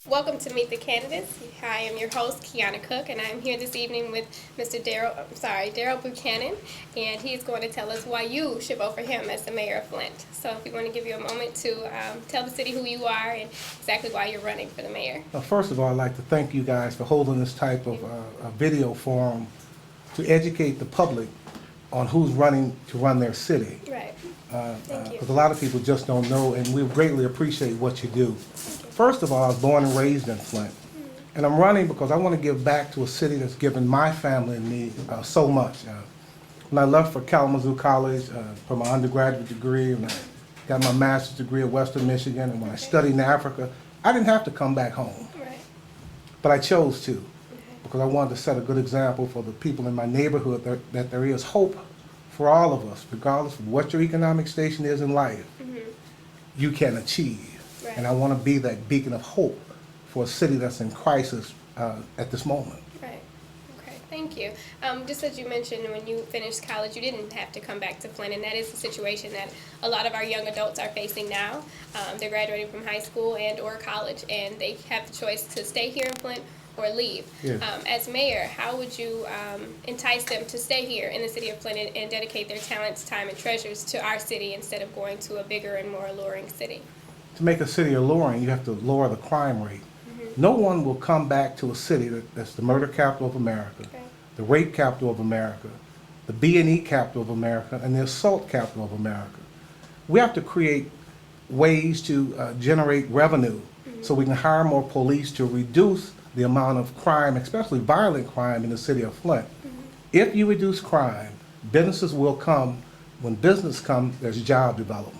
Welcome to Meet the Candidates. I am your host, Kyona Cook, and I'm here this evening with Mr. Darryl Buchanan, and he's going to tell us why you should vote for him as the mayor of Flint. So if we want to give you a moment to tell the city who you are and exactly why you're running for the mayor. First of all, I'd like to thank you guys for holding this type of a video forum to educate the public on who's running to run their city. Right. Thank you. Because a lot of people just don't know, and we greatly appreciate what you do. First of all, I was born and raised in Flint, and I'm running because I want to give back to a city that's given my family and me so much. When I left for Kalamazoo College for my undergraduate degree, and I got my master's degree at Western Michigan, and when I studied in Africa, I didn't have to come back home. Right. But I chose to, because I wanted to set a good example for the people in my neighborhood that there is hope for all of us, regardless of what your economic station is in life, you can achieve. Right. And I want to be that beacon of hope for a city that's in crisis at this moment. Right. Okay. Thank you. Just as you mentioned, when you finished college, you didn't have to come back to Flint, and that is the situation that a lot of our young adults are facing now. They're graduating from high school and or college, and they have the choice to stay here in Flint or leave. Yes. As mayor, how would you entice them to stay here in the city of Flint and dedicate their talents, time, and treasures to our city instead of going to a bigger and more alluring city? To make a city alluring, you have to lower the crime rate. No one will come back to a city that's the murder capital of America, the rape capital of America, the B&E capital of America, and the assault capital of America. We have to create ways to generate revenue so we can hire more police to reduce the amount of crime, especially violent crime, in the city of Flint. If you reduce crime, businesses will come. When business comes, there's job development.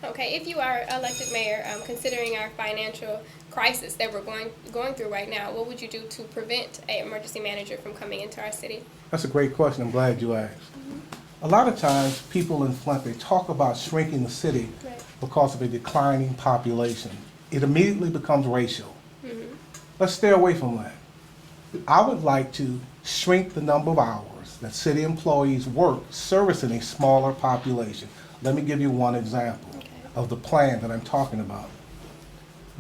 Okay, if you are elected mayor, considering our financial crisis that we're going through right now, what would you do to prevent an emergency manager from coming into our city? That's a great question. I'm glad you asked. A lot of times, people in Flint, they talk about shrinking the city because of a declining population. It immediately becomes racial. Let's stay away from that. I would like to shrink the number of hours that city employees work servicing a smaller population. Let me give you one example of the plan that I'm talking about.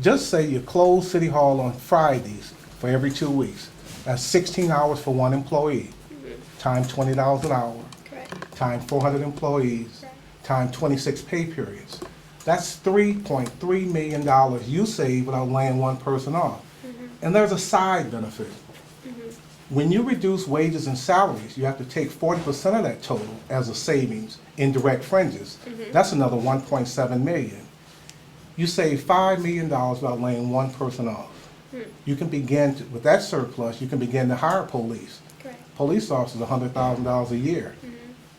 Just say you close City Hall on Fridays for every 2 weeks. That's 16 hours for one employee, times $20 an hour, times 400 employees, times 26 pay periods. That's $3.3 million you save without laying one person off. And there's a side benefit. When you reduce wages and salaries, you have to take 40% of that total as a savings in direct fringes. That's another $1.7 million. You save $5 million without laying one person off. You can begin to, with that surplus, you can begin to hire police. Police officers, $100,000 a year.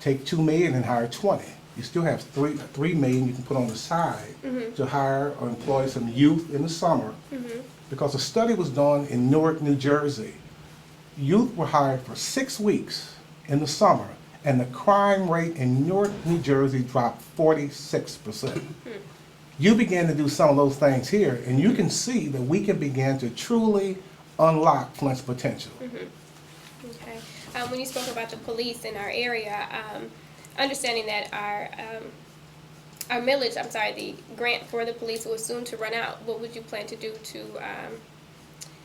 Take $2 million and hire 20. You still have $3 million you can put on the side to hire or employ some youth in the summer. Because a study was done in Newark, New Jersey. Youth were hired for 6 weeks in the summer, and the crime rate in Newark, New Jersey dropped 46%. You begin to do some of those things here, and you can see that we can begin to truly unlock Flint's potential. Okay. When you spoke about the police in our area, understanding that our millage, the grant for the police was soon to run out, what would you plan to do to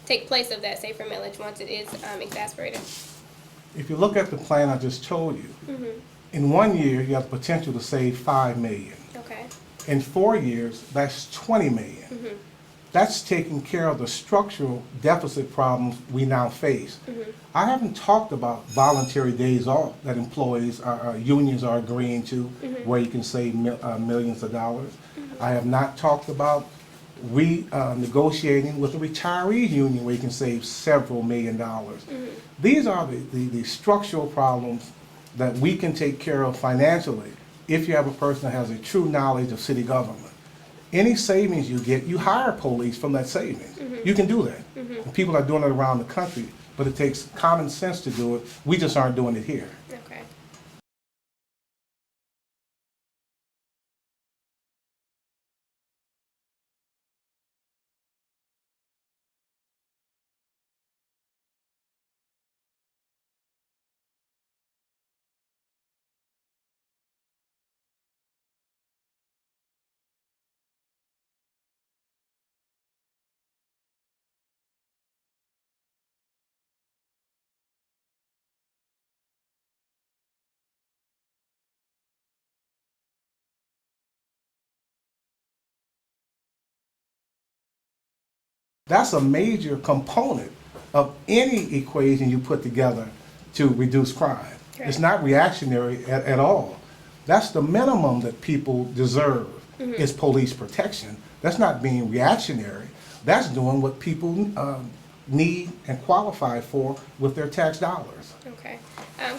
take place of that safer millage once it is exasperated? If you look at the plan I just told you, in 1 year you have the potential to save $5 million. Okay. In 4 years, that's $20 million. That's taking care of the structural deficit problems we now face. I haven't talked about voluntary days off that employees, unions are agreeing to, where you can save millions of dollars. I have not talked about negotiating with the retirees union where you can save several $1 million. These are the structural problems that we can take care of financially if you have a person that has a true knowledge of city government. Any savings you get, you hire police from that savings. You can do that. And people are doing it around the country, but it takes common sense to do it. We just aren't doing it here. That's a major component of any equation you put together to reduce crime. Right. It's not reactionary at all. That's the minimum that people deserve is police protection. That's not being reactionary. That's doing what people need and qualify for with their tax dollars. Okay.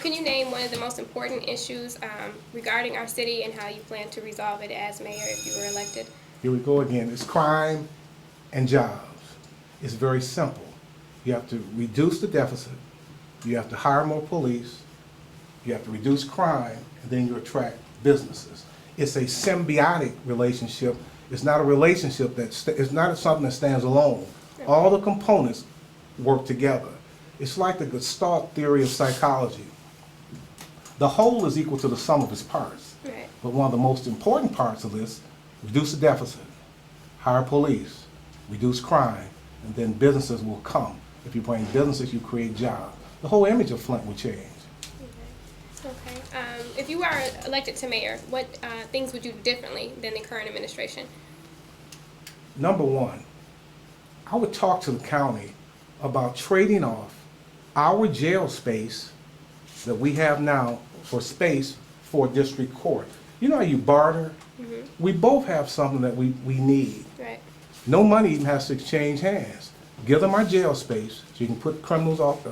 Can you name one of the most important issues regarding our city and how you plan to resolve it as mayor if you were elected? Here we go again. It's crime and jobs. It's very simple. You have to reduce the deficit. You have to hire more police. You have to reduce crime, and then you attract businesses. It's a symbiotic relationship. It's not a relationship it's not something that stands alone. All the components work together. It's like the Gestalt theory of psychology. The whole is equal to the sum of its parts. Right. But one of the most important parts of this, reduce the deficit, hire police, reduce crime, and then businesses will come. If you bring businesses, you create jobs. The whole image of Flint will change. Okay. If you are elected to mayor, what things would you do differently than the current administration? Number one, I would talk to the county about trading off our jail space that we have now for space for district court. You know how you barter? We both have something that we need. Right. No money even has to exchange hands. Give them our jail space so you can put criminals off,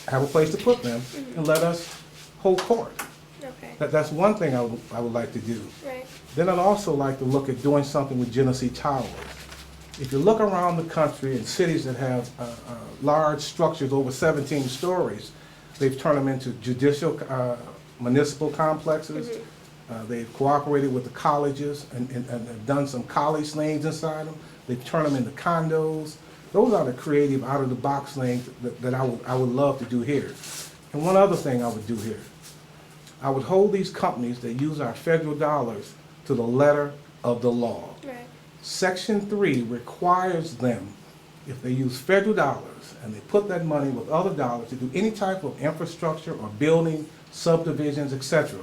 have a place to put them, and let us hold court. Okay. That's one thing I would like to do. Right. Then I'd also like to look at doing something with Genesee Towers. If you look around the country in cities that have large structures over 17 stories, they've turned them into judicial municipal complexes. They've cooperated with the colleges and have done some college things inside them. They've turned them into condos. Those are the creative, out-of-the-box things that I would love to do here. And one other thing I would do here, I would hold these companies that use our federal dollars to the letter of the law. Right. Section 3 requires them, if they use federal dollars and they put that money with other dollars to do any type of infrastructure or building, subdivisions, etc.,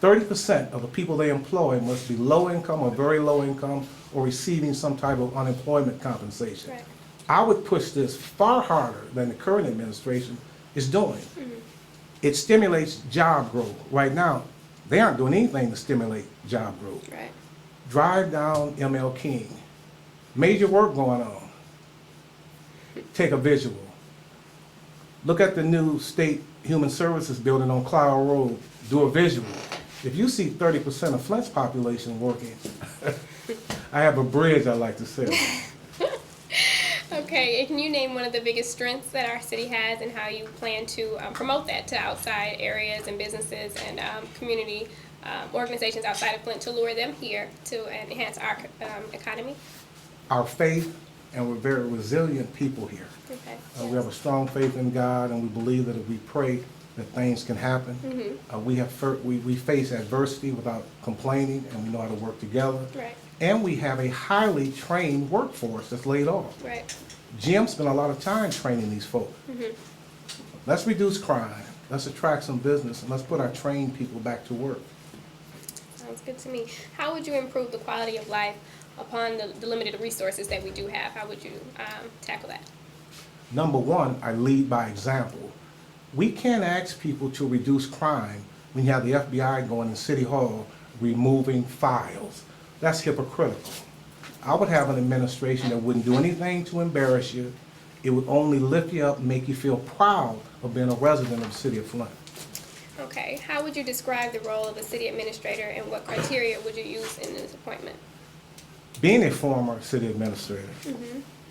30% of the people they employ must be low income or very low income or receiving some type of unemployment compensation. Right. I would push this far harder than the current administration is doing. It stimulates job growth. Right now, they aren't doing anything to stimulate job growth. Right. Drive down ML King. Major work going on. Take a visual. Look at the new state human services building on Cloud Road. Do a visual. If you see 30% of Flint's population working, I have a bridge I like to sell. Okay, and can you name one of the biggest strengths that our city has and how you plan to promote that to outside areas and businesses and community organizations outside of Flint to lure them here to enhance our economy? Our faith, and we're very resilient people here. Okay. We have a strong faith in God, and we believe that if we pray, that things can happen. We face adversity without complaining, and we know how to work together. Right. And we have a highly trained workforce that's laid off. Right. Jim spent a lot of time training these folks. Let's reduce crime. Let's attract some business, and let's put our trained people back to work. Sounds good to me. How would you improve the quality of life upon the limited resources that we do have? How would you tackle that? Number one, I lead by example. We can't ask people to reduce crime when you have the FBI going in City Hall removing files. That's hypocritical. I would have an administration that wouldn't do anything to embarrass you. It would only lift you up and make you feel proud of being a resident of the city of Flint. Okay. How would you describe the role of a city administrator and what criteria would you use in this appointment? Being a former city administrator,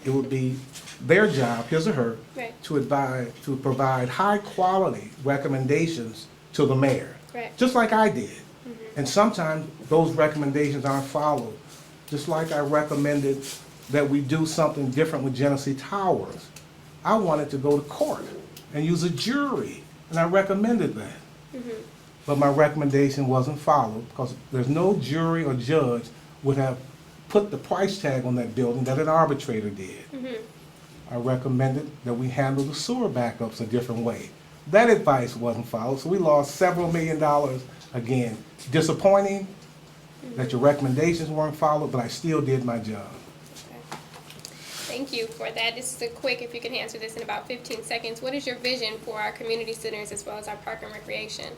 it would be their job, his or her, Right. to provide high-quality recommendations to the mayor, Right. just like I did. And sometimes those recommendations aren't followed. Just like I recommended that we do something different with Genesee Towers. I wanted to go to court and use a jury, and I recommended that. But my recommendation wasn't followed because there's no jury or judge would have put the price tag on that building that an arbitrator did. I recommended that we handle the sewer backups a different way. That advice wasn't followed, so we lost several $1 million. Again, disappointing that your recommendations weren't followed, but I still did my job. Thank you for that. This is a quick, if you can answer this in about 15 seconds. What is your vision for our community centers as well as our park and recreation?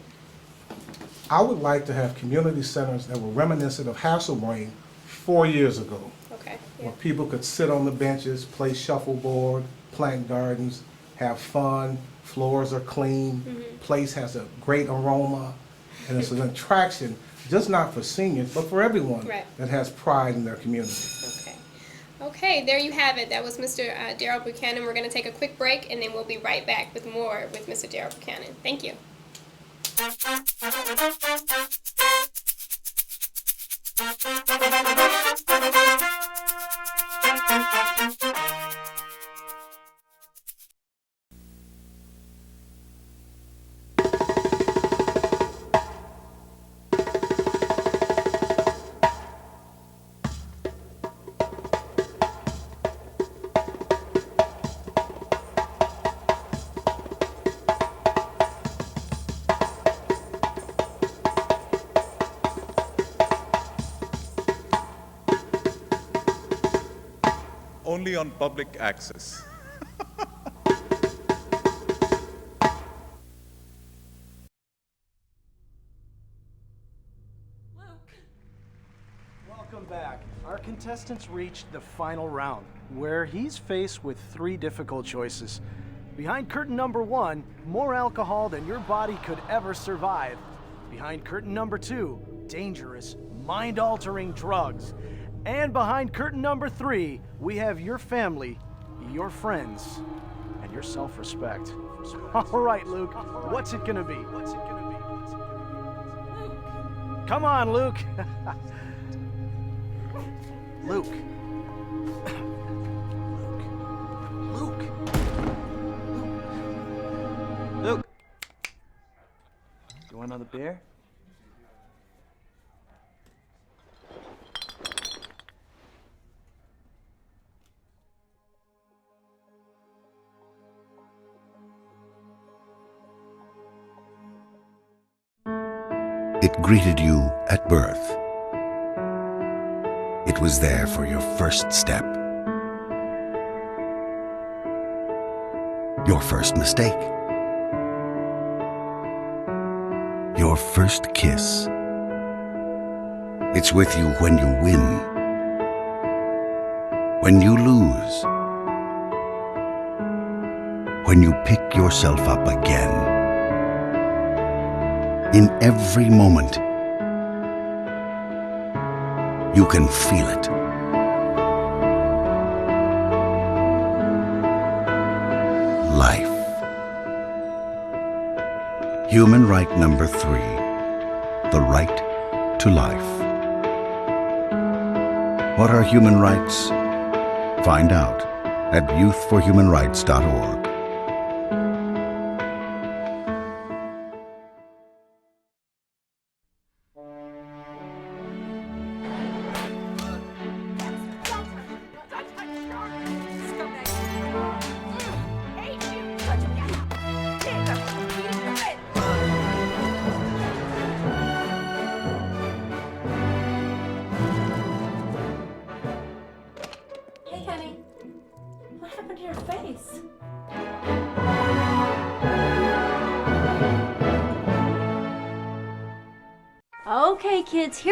I would like to have community centers that were reminiscent of Hasselbrain 4 years ago, Okay. Yeah. where people could sit on the benches, play shuffleboard, plant gardens, have fun, floors are clean, place has a great aroma, and it's an attraction, just not for seniors, but for everyone Right. that has pride in their community. Okay. Okay, there you have it. That was Mr. Darryl Buchanan. We're going to take a quick break, and then we'll be right back with more with Mr. Darryl Buchanan. Thank you. Only on public access. Welcome back. Our contestants reached the final round, where he's faced with 3 difficult choices. Behind curtain number 1, more alcohol than your body could ever survive. Behind curtain number 2, dangerous, mind-altering drugs. And behind curtain number 3, we have your family, your friends, and your self-respect. All right, Luke, what's it gonna be? Come on, Luke. Luke. Luke. Luke, you want another beer? It greeted you at birth. It was there for your first step, your first mistake, your first kiss. It's with you when you win, when you lose, when you pick yourself up again. In every moment, you can feel it. Life. Human right number 3, the right to life. What are human rights? Find out at youthforhumanrights.org. Hey, honey. What happened to your face? Okay, kids, here